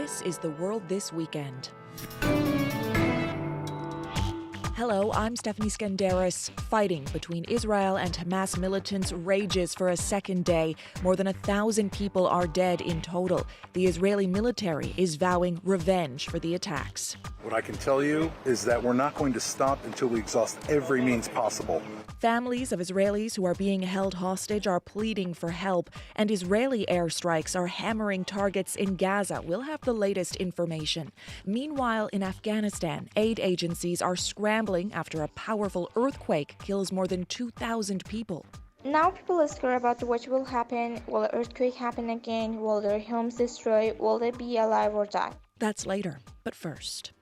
This is The World This Weekend. Hello, I'm Stephanie Skandaris. Fighting between Israel and Hamas militants rages for a second day. More than 1,000 people are dead in total. The Israeli military is vowing revenge for the attacks. What I can tell you is that we're not going to stop until we exhaust every means possible. Families of Israelis who are being held hostage are pleading for help, and Israeli airstrikes are hammering targets in Gaza. We'll have the latest information. Meanwhile, in Afghanistan, aid agencies are scrambling after a powerful earthquake kills more than 2,000 people. Now people are scared about what will happen. Will the earthquake happen again? Will their homes destroyed? Will they be alive or die? That's later, but first.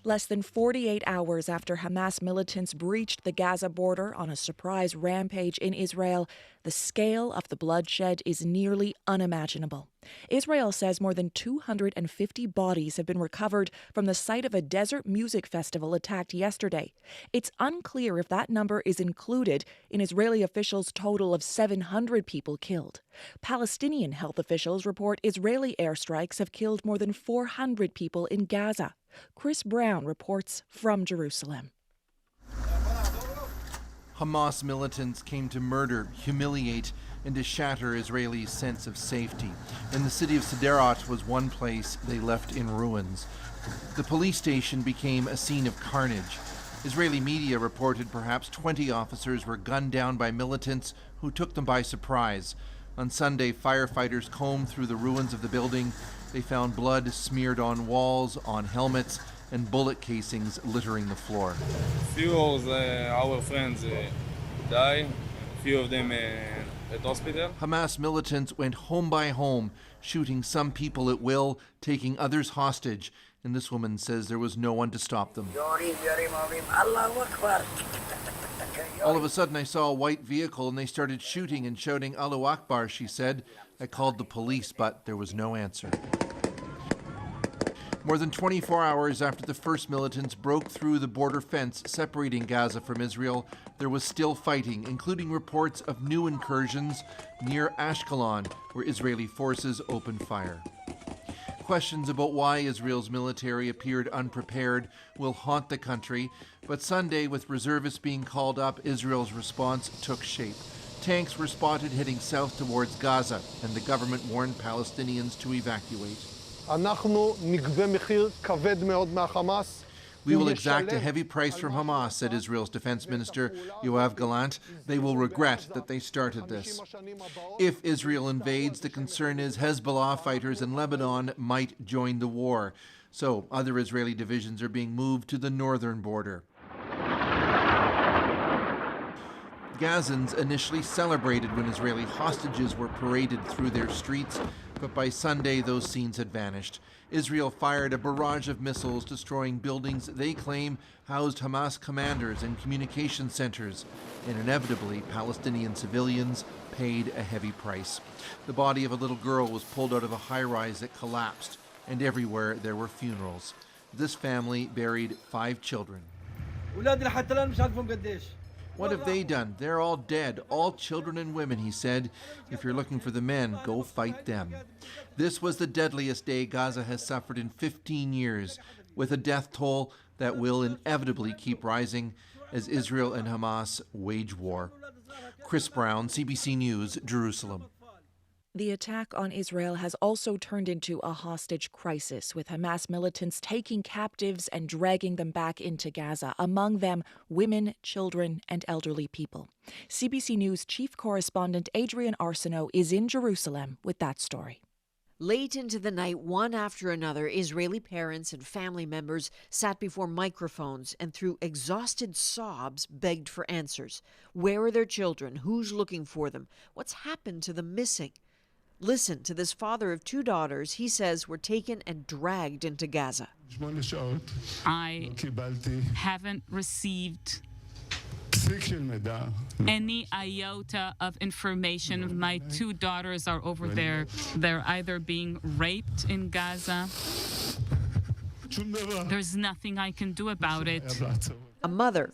Less than 48 hours after Hamas militants breached the Gaza border on a surprise rampage in Israel, the scale of the bloodshed is nearly unimaginable. Israel says more than 250 bodies have been recovered from the site of a desert music festival attacked yesterday. It's unclear if that number is included in Israeli officials' total of 700 people killed. Palestinian health officials report Israeli airstrikes have killed more than 400 people in Gaza. Chris Brown reports from Jerusalem. Hamas militants came to murder, humiliate, and to shatter Israelis' sense of safety. And the city of Herat was one place they left in ruins. The police station became a scene of carnage. Israeli media reported perhaps 20 officers were gunned down by militants who took them by surprise. On Sunday, firefighters combed through the ruins of the building. They found blood smeared on walls, on helmets, and bullet casings littering the floor. Few of our friends died, few of them at hospital. Hamas militants went home by home, shooting some people at will, taking others hostage. And this woman says there was no one to stop them. All of a sudden, I saw a white vehicle and they started shooting and shouting Allahu Akbar, she said. I called the police, but there was no answer. More than 24 hours after the first militants broke through the border fence separating Gaza from Israel, there was still fighting, including reports of new incursions near Ashkelon, where Israeli forces opened fire. Questions about why Israel's military appeared unprepared will haunt the country, but Sunday, with reservists being called up, Israel's response took shape. Tanks were spotted heading south towards Gaza, and the government warned Palestinians to evacuate. We will exact a heavy price from Hamas, said Israel's defense minister Yoav Gallant. They will regret that they started this. If Israel invades, the concern is Hezbollah fighters in Lebanon might join the war. So other Israeli divisions are being moved to the northern border. Gazans initially celebrated when Israeli hostages were paraded through their streets, but by Sunday those scenes had vanished. Israel fired a barrage of missiles, destroying buildings they claim housed Hamas commanders and communication centers, and inevitably Palestinian civilians paid a heavy price. The body of a little girl was pulled out of a high-rise that collapsed, and everywhere there were funerals. This family buried 5 children. What have they done? They're all dead, all children and women, he said. If you're looking for the men, go fight them. This was the deadliest day Gaza has suffered in 15 years, with a death toll that will inevitably keep rising as Israel and Hamas wage war. Chris Brown, CBC News, Jerusalem. The attack on Israel has also turned into a hostage crisis, with Hamas militants taking captives and dragging them back into Gaza, among them women, children, and elderly people. CBC News chief correspondent Adrian Arsenault is in Jerusalem with that story. Late into the night, one after another, Israeli parents and family members sat before microphones and through exhausted sobs begged for answers. Where are their children? Who's looking for them? What's happened to the missing? Listen to this father of 2 daughters he says were taken and dragged into Gaza. I haven't received any iota of information. My 2 daughters are over there. They're either being raped in Gaza. There's nothing I can do about it. A mother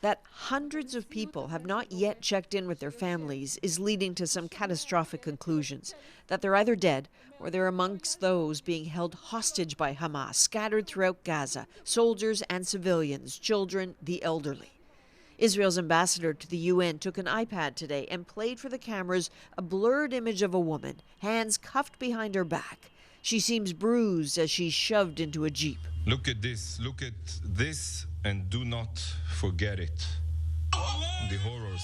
That hundreds of people have not yet checked in with their families is leading to some catastrophic conclusions, that they're either dead or they're amongst those being held hostage by Hamas, scattered throughout Gaza, soldiers and civilians, children, the elderly. Israel's ambassador to the UN took an iPad today and played for the cameras a blurred image of a woman, hands cuffed behind her back. She seems bruised as she's shoved into a jeep. Look at this, and do not forget it. The horrors.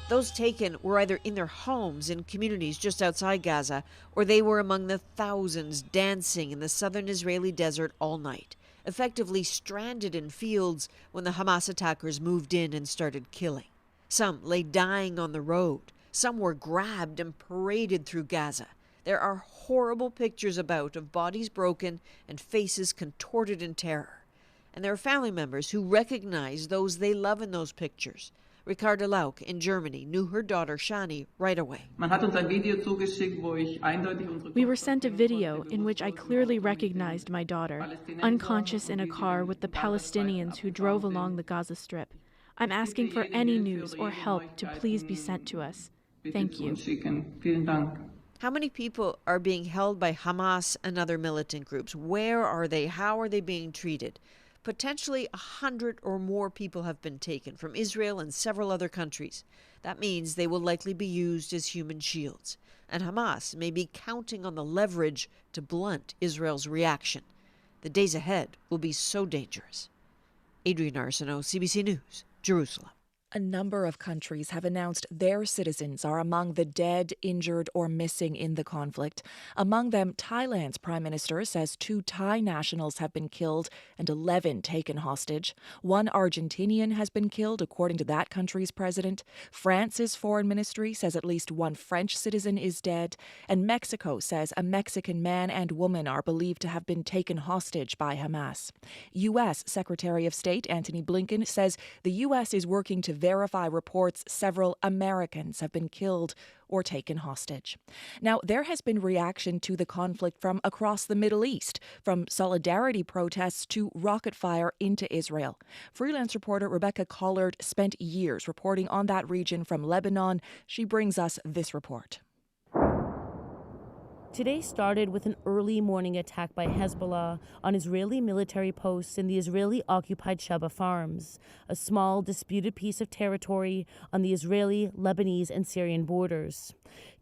Those taken were either in their homes in communities just outside Gaza, or they were among the thousands dancing in the southern Israeli desert all night, effectively stranded in fields when the Hamas attackers moved in and started killing. Some lay dying on the road. Some were grabbed and paraded through Gaza. There are horrible pictures about of bodies broken and faces contorted in terror. And there are family members who recognize those they love in those pictures. Ricarda Lauk in Germany knew her daughter Shani right away. We were sent a video in which I clearly recognized my daughter, unconscious in a car with the Palestinians who drove along the Gaza Strip. I'm asking for any news or help to please be sent to us. Thank you. How many people are being held by Hamas and other militant groups? Where are they? How are they being treated? Potentially 100 or more people have been taken from Israel and several other countries. That means they will likely be used as human shields. And Hamas may be counting on the leverage to blunt Israel's reaction. The days ahead will be so dangerous. Adrienne Arsenault, CBC News, Jerusalem. A number of countries have announced their citizens are among the dead, injured, or missing in the conflict. Among them, Thailand's prime minister says 2 Thai nationals have been killed and 11 taken hostage. 1 Argentinian has been killed, according to that country's president. France's foreign ministry says at least 1 French citizen is dead. And Mexico says a Mexican man and woman are believed to have been taken hostage by Hamas. U.S. Secretary of State Antony Blinken says the U.S. is working to verify reports several Americans have been killed or taken hostage. Now, there has been reaction to the conflict from across the Middle East, from solidarity protests to rocket fire into Israel. Freelance reporter Rebecca Collard spent years reporting on that region from Lebanon. She brings us this report. Today started with an early morning attack by Hezbollah on Israeli military posts in the Israeli-occupied Sheba Farms, a small disputed piece of territory on the Israeli, Lebanese, and Syrian borders.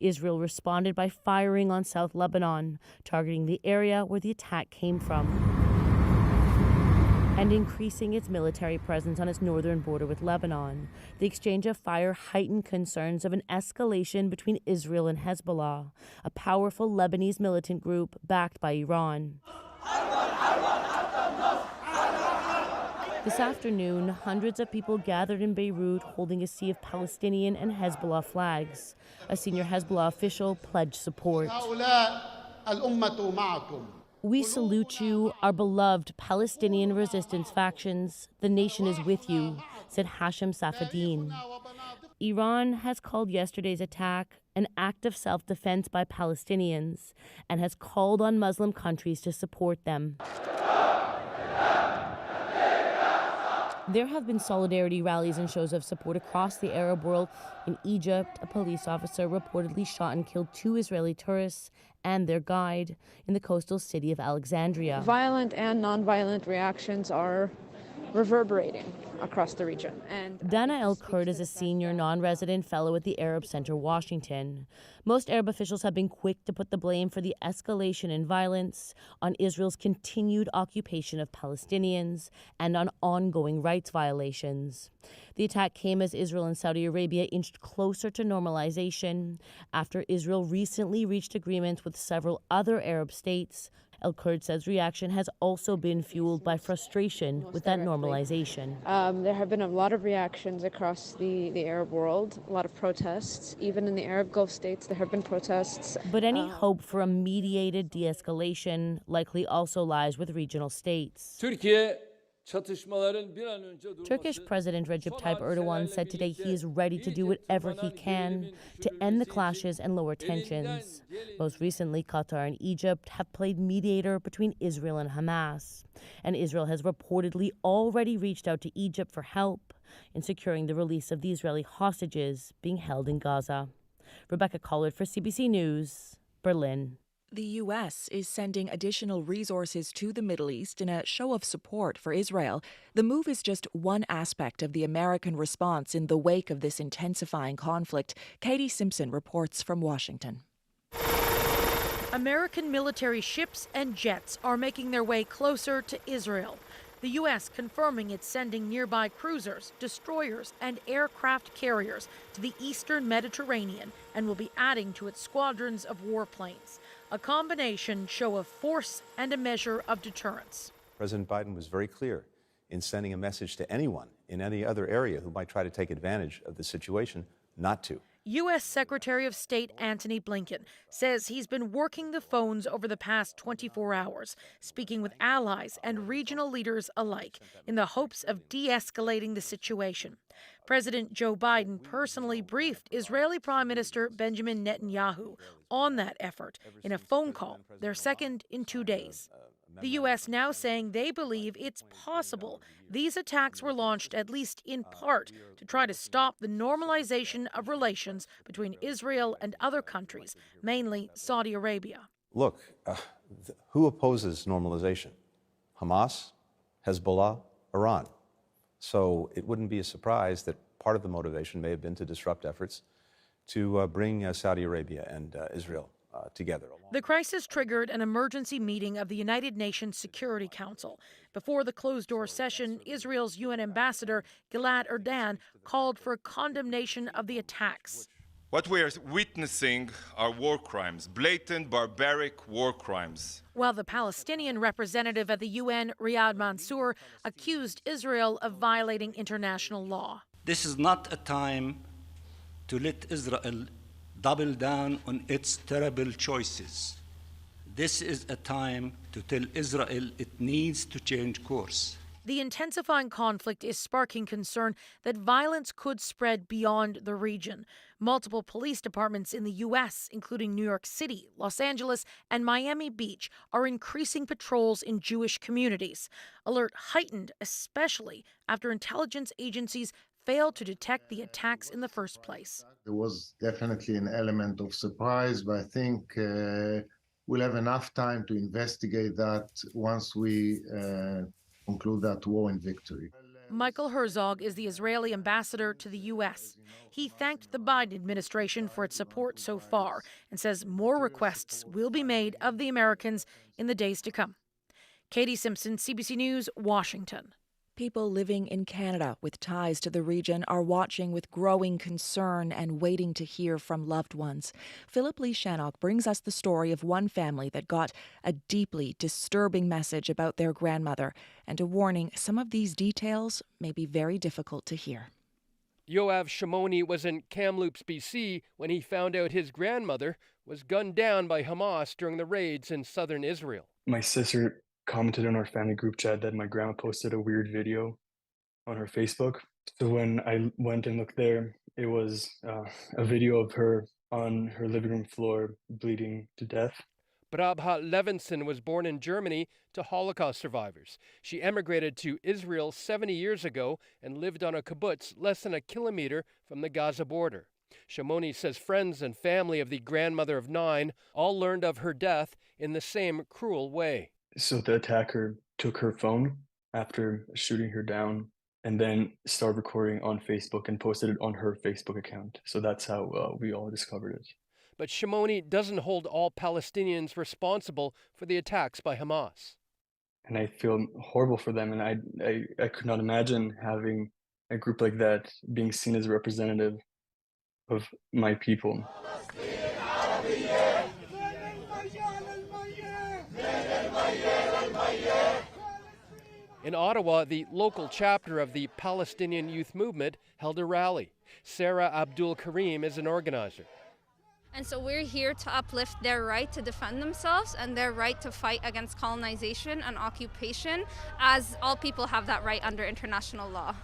Israel responded by firing on South Lebanon, targeting the area where the attack came from, and increasing its military presence on its northern border with Lebanon. The exchange of fire heightened concerns of an escalation between Israel and Hezbollah, a powerful Lebanese militant group backed by Iran. This afternoon, hundreds of people gathered in Beirut holding a sea of Palestinian and Hezbollah flags. A senior Hezbollah official pledged support. We salute you, our beloved Palestinian resistance factions. The nation is with you, said Hashem Safadine. Iran has called yesterday's attack an act of self-defense by Palestinians and has called on Muslim countries to support them. There have been solidarity rallies and shows of support across the Arab world. In Egypt, a police officer reportedly shot and killed 2 Israeli tourists and their guide in the coastal city of Alexandria. Violent and nonviolent reactions are reverberating across the region. And Dana El-Kurd is a senior non-resident fellow at the Arab Center, Washington. Most Arab officials have been quick to put the blame for the escalation in violence on Israel's continued occupation of Palestinians and on ongoing rights violations. The attack came as Israel and Saudi Arabia inched closer to normalization after Israel recently reached agreements with several other Arab states. El-Kurd says reaction has also been fueled by frustration with that normalization. There have been a lot of reactions across the Arab world, a lot of protests. Even in the Arab Gulf states, there have been protests. But any hope for a mediated de-escalation likely also lies with regional states. Türkiye Turkish President Recep Tayyip Erdogan said today he is ready to do whatever he can to end the clashes and lower tensions. Most recently, Qatar and Egypt have played mediator between Israel and Hamas. And Israel has reportedly already reached out to Egypt for help in securing the release of the Israeli hostages being held in Gaza. Rebecca Collard for CBC News, Berlin. The U.S. is sending additional resources to the Middle East in a show of support for Israel. The move is just one aspect of the American response in the wake of this intensifying conflict. Katie Simpson reports from Washington. American military ships and jets are making their way closer to Israel. The U.S. confirming it's sending nearby cruisers, destroyers, and aircraft carriers to the eastern Mediterranean and will be adding to its squadrons of warplanes. A combination show of force and a measure of deterrence. President Biden was very clear in sending a message to anyone in any other area who might try to take advantage of the situation not to. U.S. Secretary of State Antony Blinken says he's been working the phones over the past 24 hours, speaking with allies and regional leaders alike in the hopes of de-escalating the situation. President Joe Biden personally briefed Israeli Prime Minister Benjamin Netanyahu on that effort in a phone call, their second in 2 days. The U.S. now saying they believe it's possible these attacks were launched at least in part to try to stop the normalization of relations between Israel and other countries, mainly Saudi Arabia. Look, who opposes normalization? Hamas, Hezbollah, Iran. So it wouldn't be a surprise that part of the motivation may have been to disrupt efforts to bring Saudi Arabia and Israel together. The crisis triggered an emergency meeting of the United Nations Security Council. Before the closed-door session, Israel's UN ambassador Gilad Erdan called for a condemnation of the attacks. What we are witnessing are war crimes, blatant, barbaric war crimes. While the Palestinian representative at the UN, Riyad Mansour, accused Israel of violating international law. This is not a time to let Israel double down on its terrible choices. This is a time to tell Israel it needs to change course. The intensifying conflict is sparking concern that violence could spread beyond the region. Multiple police departments in the U.S., including New York City, Los Angeles, and Miami Beach, are increasing patrols in Jewish communities. Alert heightened, especially after intelligence agencies failed to detect the attacks in the first place. There was definitely an element of surprise, but I think we'll have enough time to investigate that once we conclude that war in victory. Michael Herzog is the Israeli ambassador to the U.S. He thanked the Biden administration for its support so far and says more requests will be made of the Americans in the days to come. Katie Simpson, CBC News, Washington. People living in Canada with ties to the region are watching with growing concern and waiting to hear from loved ones. Philip Lee Shannock brings us the story of one family that got a deeply disturbing message about their grandmother and a warning some of these details may be very difficult to hear. Yoav Shimoni was in Kamloops, BC, when he found out his grandmother was gunned down by Hamas during the raids in southern Israel. My sister commented on our family group chat that my grandma posted a weird video on her Facebook. So when I went and looked there, it was a video of her on her living room floor bleeding to death. Brabha Levinson was born in Germany to Holocaust survivors. She emigrated to Israel 70 years ago and lived on a kibbutz less than a kilometer from the Gaza border. Shimoni says friends and family of the grandmother of 9 all learned of her death in the same cruel way. So the attacker took her phone after shooting her down and then started recording on Facebook and posted it on her Facebook account. So that's how we all discovered it. But Shimoni doesn't hold all Palestinians responsible for the attacks by Hamas. And I feel horrible for them, and I could not imagine having a group like that being seen as a representative of my people. In Ottawa, the local chapter of the Palestinian Youth Movement held a rally. Sarah Abdul Karim is an organizer. And so we're here to uplift their right to defend themselves and their right to fight against colonization and occupation, as all people have that right under international law.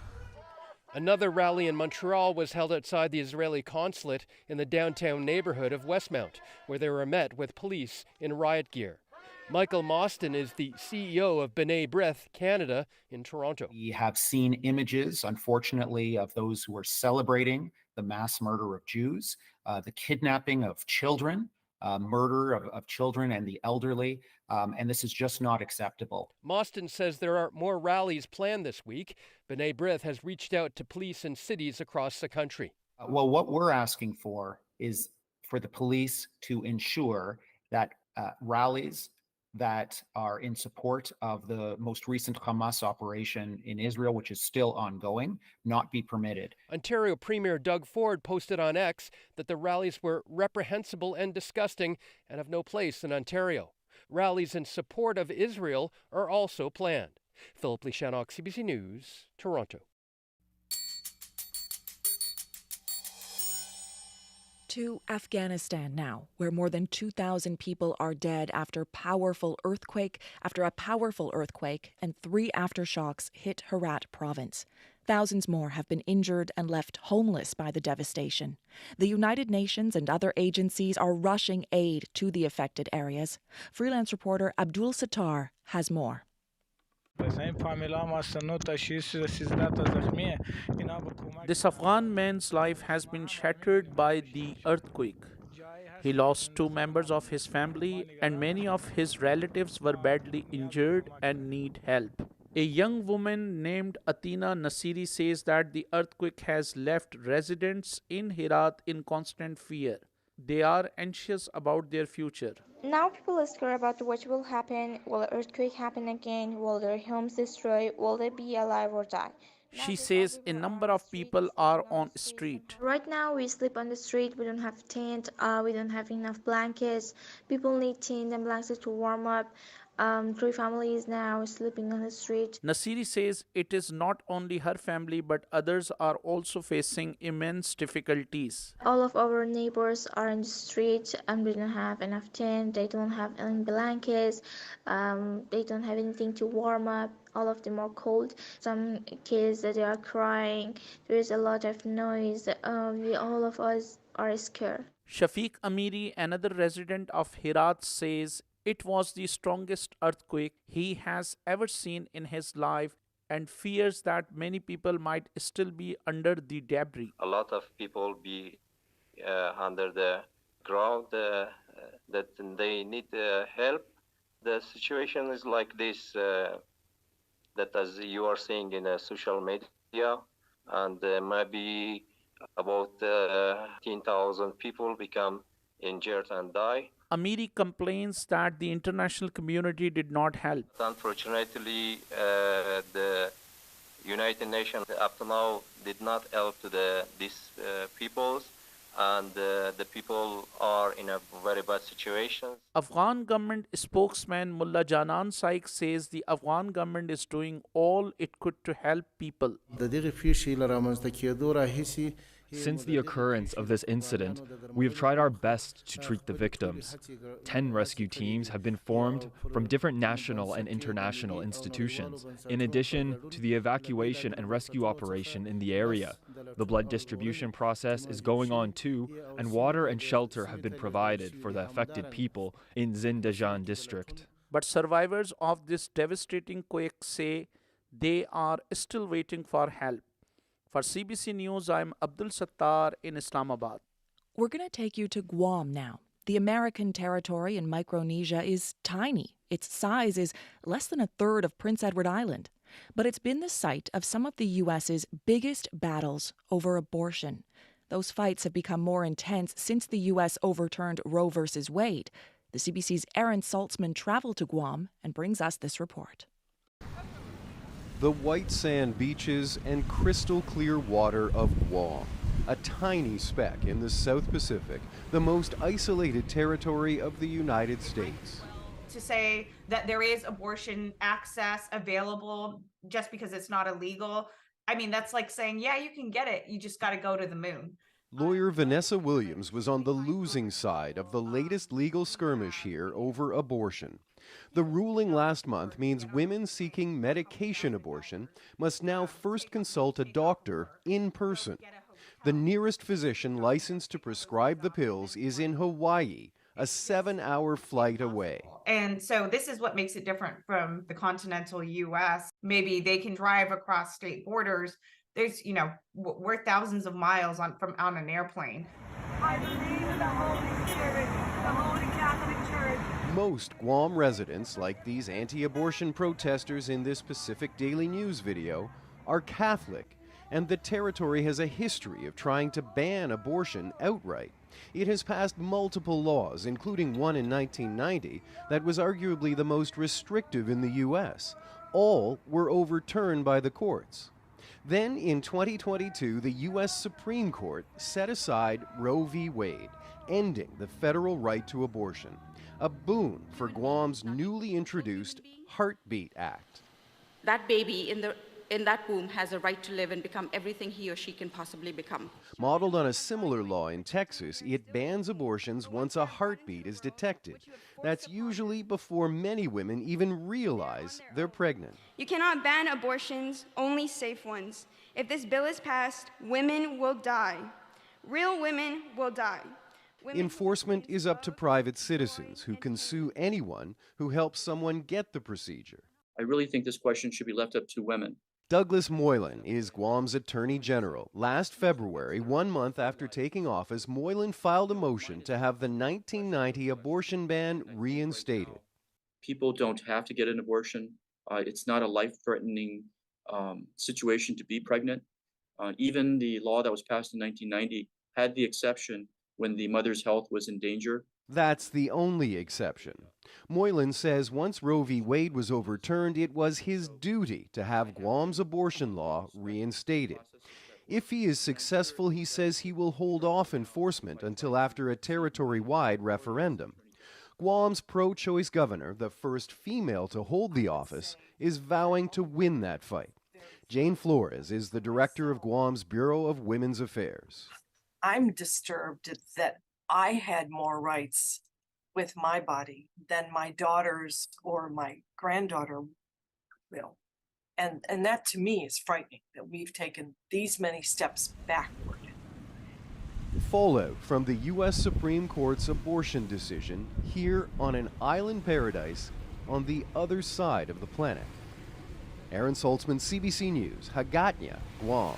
Another rally in Montreal was held outside the Israeli consulate in the downtown neighborhood of Westmount, where they were met with police in riot gear. Michael Mostyn is the CEO of B'nai B'rith Canada in Toronto. We have seen images, unfortunately, of those who are celebrating the mass murder of Jews, the kidnapping of children, murder of children and the elderly, and this is just not acceptable. Mostyn says there are more rallies planned this week. B'nai B'rith has reached out to police in cities across the country. Well, what we're asking for is for the police to ensure that rallies that are in support of the most recent Hamas operation in Israel, which is still ongoing, not be permitted. Ontario Premier Doug Ford posted on X that the rallies were reprehensible and disgusting and have no place in Ontario. Rallies in support of Israel are also planned. Philip Lishanok, CBC News, Toronto. To Afghanistan now, where more than 2,000 people are dead after a powerful earthquake and 3 aftershocks hit Herat province. Thousands more have been injured and left homeless by the devastation. The United Nations and other agencies are rushing aid to the affected areas. Freelance reporter Abdul Sattar has more. This Afghan man's life has been shattered by the earthquake. He lost 2 members of his family, and many of his relatives were badly injured and need help. A young woman named Atina Nasiri says that the earthquake has left residents in Herat in constant fear. They are anxious about their future. Now people are scared about what will happen. Will the earthquake happen again? Will their homes destroyed? Will they be alive or die? She says a number of people are on street. Right now we sleep on the street. We don't have tent. We don't have enough blankets. People need tent and blankets to warm up. 3 families now sleeping on the street. Nasiri says it is not only her family but others are also facing immense difficulties. All of our neighbors are in the street and we don't have enough tent. They don't have any blankets. They don't have anything to warm up. All of them are cold. Some kids they are crying. There is a lot of noise. All of us are scared. Shafiq Amiri, another resident of Herat, says it was the strongest earthquake he has ever seen in his life and fears that many people might still be under the debris. A lot of people be under the ground that they need help. The situation is like this, that as you are seeing in social media, and maybe about 10,000 people become injured and die. Amiri complains that the international community did not help. Unfortunately, the United Nations up to now did not help to these peoples, and the people are in a very bad situation. Afghan government spokesman Mullah Janan Saik says the Afghan government is doing all it could to help people. Since the occurrence of this incident, we have tried our best to treat the victims. 10 rescue teams have been formed from different national and international institutions, in addition to the evacuation and rescue operation in the area. The blood distribution process is going on too, and water and shelter have been provided for the affected people in Zindajan district. But survivors of this devastating quake say they are still waiting for help. For CBC News, I'm Abdul Sattar in Islamabad. We're going to take you to Guam now. The American territory in Micronesia is tiny. Its size is less than a third of Prince Edward Island. But it's been the site of some of the U.S.'s biggest battles over abortion. Those fights have become more intense since the U.S. overturned Roe v. Wade. The CBC's Aaron Saltzman traveled to Guam and brings us this report. The white sand beaches and crystal clear water of Guam, a tiny speck in the South Pacific, the most isolated territory of the United States. To say that there is abortion access available just because it's not illegal, I mean, that's like saying, yeah, you can get it, you just got to go to the moon. Lawyer Vanessa Williams was on the losing side of the latest legal skirmish here over abortion. The ruling last month means women seeking medication abortion must now first consult a doctor in person. The nearest physician licensed to prescribe the pills is in Hawaii, a 7-hour flight away. And so this is what makes it different from the continental U.S. Maybe they can drive across state borders. There's, we're thousands of miles on an airplane. I believe in the Holy Spirit, the Holy Catholic Church. Most Guam residents, like these anti-abortion protesters in this Pacific Daily News video, are Catholic, and the territory has a history of trying to ban abortion outright. It has passed multiple laws, including one in 1990 that was arguably the most restrictive in the U.S. All were overturned by the courts. Then, in 2022, the U.S. Supreme Court set aside Roe v. Wade, ending the federal right to abortion, a boon for Guam's newly introduced Heartbeat Act. That baby in that womb has a right to live and become everything he or she can possibly become. Modeled on a similar law in Texas, it bans abortions once a heartbeat is detected. That's usually before many women even realize they're pregnant. You cannot ban abortions, only safe ones. If this bill is passed, women will die. Real women will die. Enforcement is up to private citizens who can sue anyone who helps someone get the procedure. I really think this question should be left up to women. Douglas Moylan is Guam's Attorney General. Last February, 1 month after taking office, Moylan filed a motion to have the 1990 abortion ban reinstated. People don't have to get an abortion. It's not a life-threatening situation to be pregnant. Even the law that was passed in 1990 had the exception when the mother's health was in danger. That's the only exception. Moylan says once Roe v. Wade was overturned, it was his duty to have Guam's abortion law reinstated. If he is successful, he says he will hold off enforcement until after a territory-wide referendum. Guam's pro-choice governor, the first female to hold the office, is vowing to win that fight. Jane Flores is the director of Guam's Bureau of Women's Affairs. I'm disturbed that I had more rights with my body than my daughters or my granddaughter will. And that to me is frightening, that we've taken these many steps backward. Fallout from the U.S. Supreme Court's abortion decision here on an island paradise on the other side of the planet. Aaron Saltzman, CBC News, Hagatnya, Guam.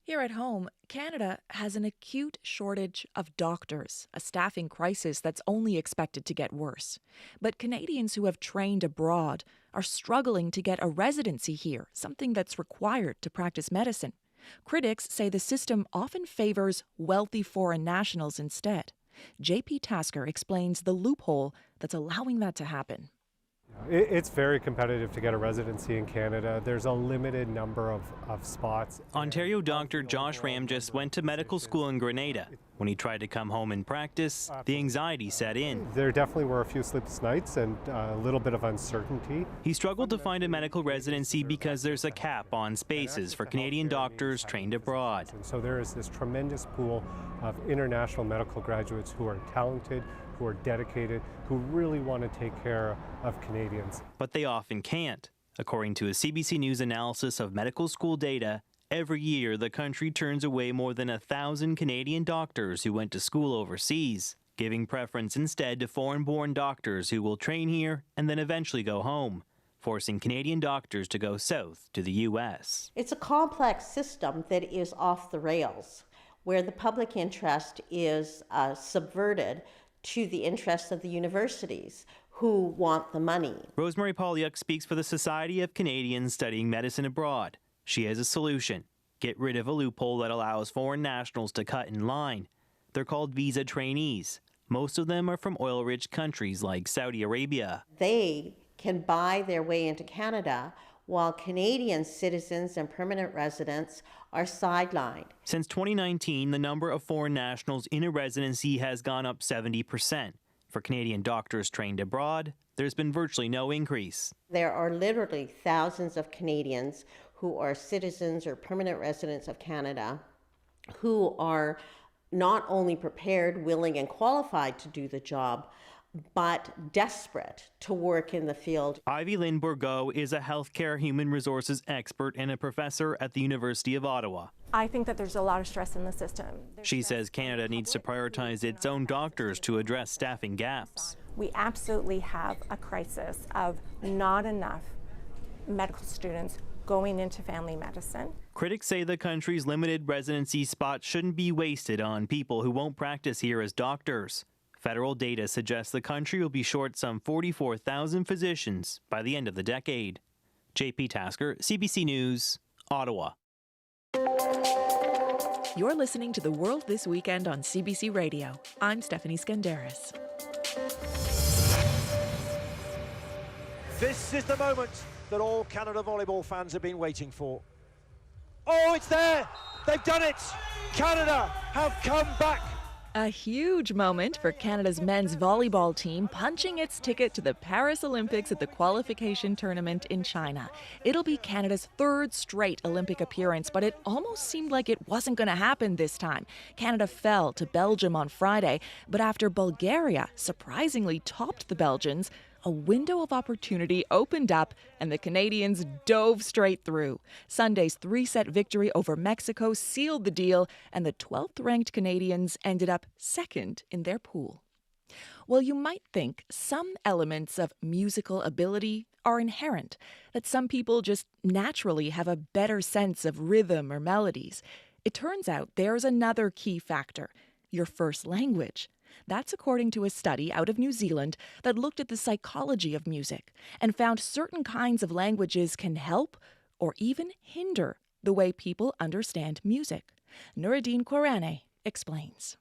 Here at home, Canada has an acute shortage of doctors, a staffing crisis that's only expected to get worse. But Canadians who have trained abroad are struggling to get a residency here, something that's required to practice medicine. Critics say the system often favors wealthy foreign nationals instead. J.P. Tasker explains the loophole that's allowing that to happen. It's very competitive to get a residency in Canada. There's a limited number of spots. Ontario doctor Josh Ram just went to medical school in Grenada. When he tried to come home and practice, the anxiety set in. There definitely were a few sleepless nights and a little bit of uncertainty. He struggled to find a medical residency because there's a cap on spaces for Canadian doctors trained abroad. And so there is this tremendous pool of international medical graduates who are talented, who are dedicated, who really want to take care of Canadians. But they often can't. According to a CBC News analysis of medical school data, every year the country turns away more than 1,000 Canadian doctors who went to school overseas, giving preference instead to foreign-born doctors who will train here and then eventually go home, forcing Canadian doctors to go south to the U.S. It's a complex system that is off the rails, where the public interest is subverted to the interests of the universities who want the money. Rosemary Polyuk speaks for the Society of Canadians Studying Medicine Abroad. She has a solution. Get rid of a loophole that allows foreign nationals to cut in line. They're called visa trainees. Most of them are from oil-rich countries like Saudi Arabia. They can buy their way into Canada while Canadian citizens and permanent residents are sidelined. Since 2019, the number of foreign nationals in a residency has gone up 70%. For Canadian doctors trained abroad, there's been virtually no increase. There are literally thousands of Canadians who are citizens or permanent residents of Canada who are not only prepared, willing, and qualified to do the job, but desperate to work in the field. Ivy Lynn Bourgault is a healthcare human resources expert and a professor at the University of Ottawa. I think that there's a lot of stress in the system. She says Canada needs to prioritize its own doctors to address staffing gaps. We absolutely have a crisis of not enough medical students going into family medicine. Critics say the country's limited residency spots shouldn't be wasted on people who won't practice here as doctors. Federal data suggests the country will be short some 44,000 physicians by the end of the decade. JP Tasker, CBC News, Ottawa. You're listening to The World This Weekend on CBC Radio. I'm Stephanie Skandaris. This is the moment that all Canada volleyball fans have been waiting for. Oh, it's there! They've done it! Canada have come back! A huge moment for Canada's men's volleyball team punching its ticket to the Paris Olympics at the qualification tournament in China. It'll be Canada's third straight Olympic appearance, but it almost seemed like it wasn't going to happen this time. Canada fell to Belgium on Friday, but after Bulgaria surprisingly topped the Belgians, a window of opportunity opened up and the Canadians dove straight through. Sunday's 3-set victory over Mexico sealed the deal, and the 12th-ranked Canadians ended up second in their pool. Well, you might think some elements of musical ability are inherent, that some people just naturally have a better sense of rhythm or melodies. It turns out there's another key factor: your first language. That's according to a study out of New Zealand that looked at the psychology of music and found certain kinds of languages can help or even hinder the way people understand music. Nuruddin Kourane explains.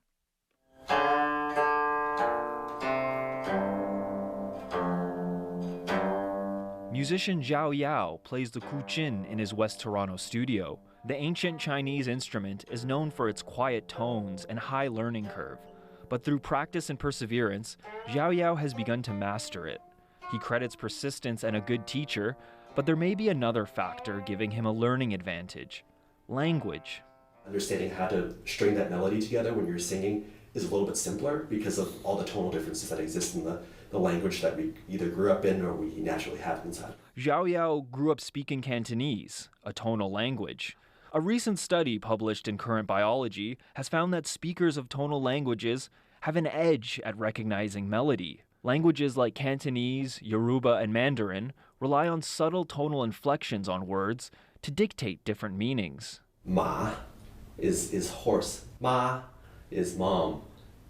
Musician Zhao Yao plays the kuqin in his West Toronto studio. The ancient Chinese instrument is known for its quiet tones and high learning curve. But through practice and perseverance, Zhao Yao has begun to master it. He credits persistence and a good teacher, but there may be another factor giving him a learning advantage: language. Understanding how to string that melody together when you're singing is a little bit simpler because of all the tonal differences that exist in the language that we either grew up in or we naturally have inside. Zhao Yao grew up speaking Cantonese, a tonal language. A recent study published in Current Biology has found that speakers of tonal languages have an edge at recognizing melody. Languages like Cantonese, Yoruba, and Mandarin rely on subtle tonal inflections on words to dictate different meanings. Ma is horse. Ma is mom.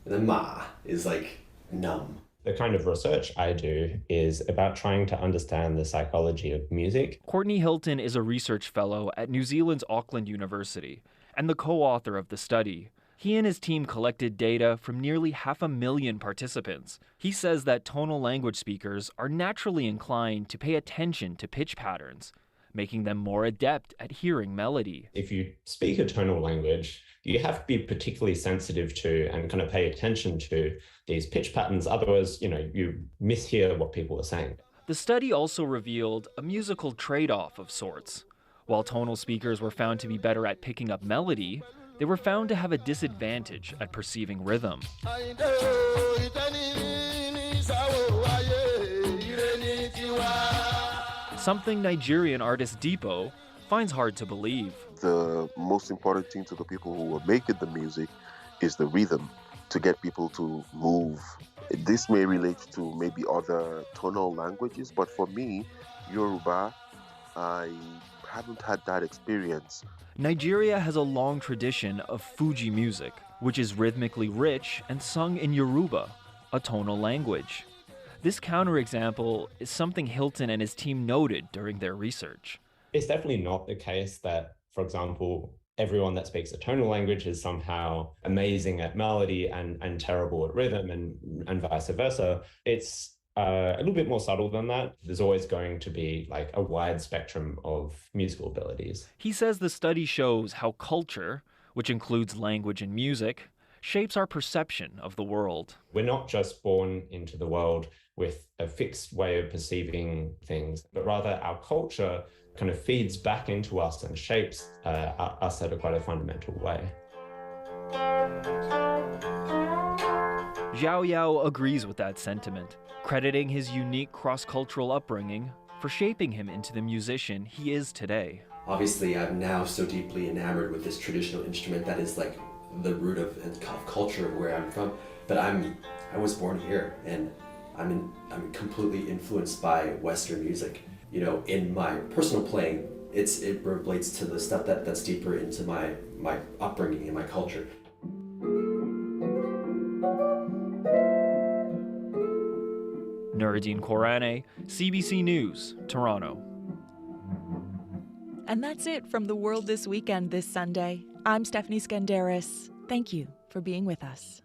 And then ma is like numb. The kind of research I do is about trying to understand the psychology of music. Courtney Hilton is a research fellow at New Zealand's Auckland University and the co-author of the study. He and his team collected data from nearly 500,000 participants. He says that tonal language speakers are naturally inclined to pay attention to pitch patterns, making them more adept at hearing melody. If you speak a tonal language, you have to be particularly sensitive to and kind of pay attention to these pitch patterns. Otherwise, you mishear what people are saying. The study also revealed a musical trade-off of sorts. While tonal speakers were found to be better at picking up melody, they were found to have a disadvantage at perceiving rhythm. Something Nigerian artist Deepo finds hard to believe. The most important thing to the people who are making the music is the rhythm, to get people to move. This may relate to maybe other tonal languages, but for me, Yoruba, I haven't had that experience. Nigeria has a long tradition of Fuji music, which is rhythmically rich and sung in Yoruba, a tonal language. This counterexample is something Hilton and his team noted during their research. It's definitely not the case that, for example, everyone that speaks a tonal language is somehow amazing at melody and terrible at rhythm and vice versa. It's a little bit more subtle than that. There's always going to be like a wide spectrum of musical abilities. He says the study shows how culture, which includes language and music, shapes our perception of the world. We're not just born into the world with a fixed way of perceiving things, but rather our culture kind of feeds back into us and shapes us at quite a fundamental way. Zhao Yao agrees with that sentiment, crediting his unique cross-cultural upbringing for shaping him into the musician he is today. Obviously, I'm now so deeply enamored with this traditional instrument that is like the root of culture of where I'm from. But I was born here, and I'm completely influenced by Western music. You know, in my personal playing, it relates to the stuff that's deeper into my upbringing and my culture. Nuruddin Korane, CBC News, Toronto. And that's it from the world this weekend this Sunday. I'm Stephanie Skandaris. Thank you for being with us.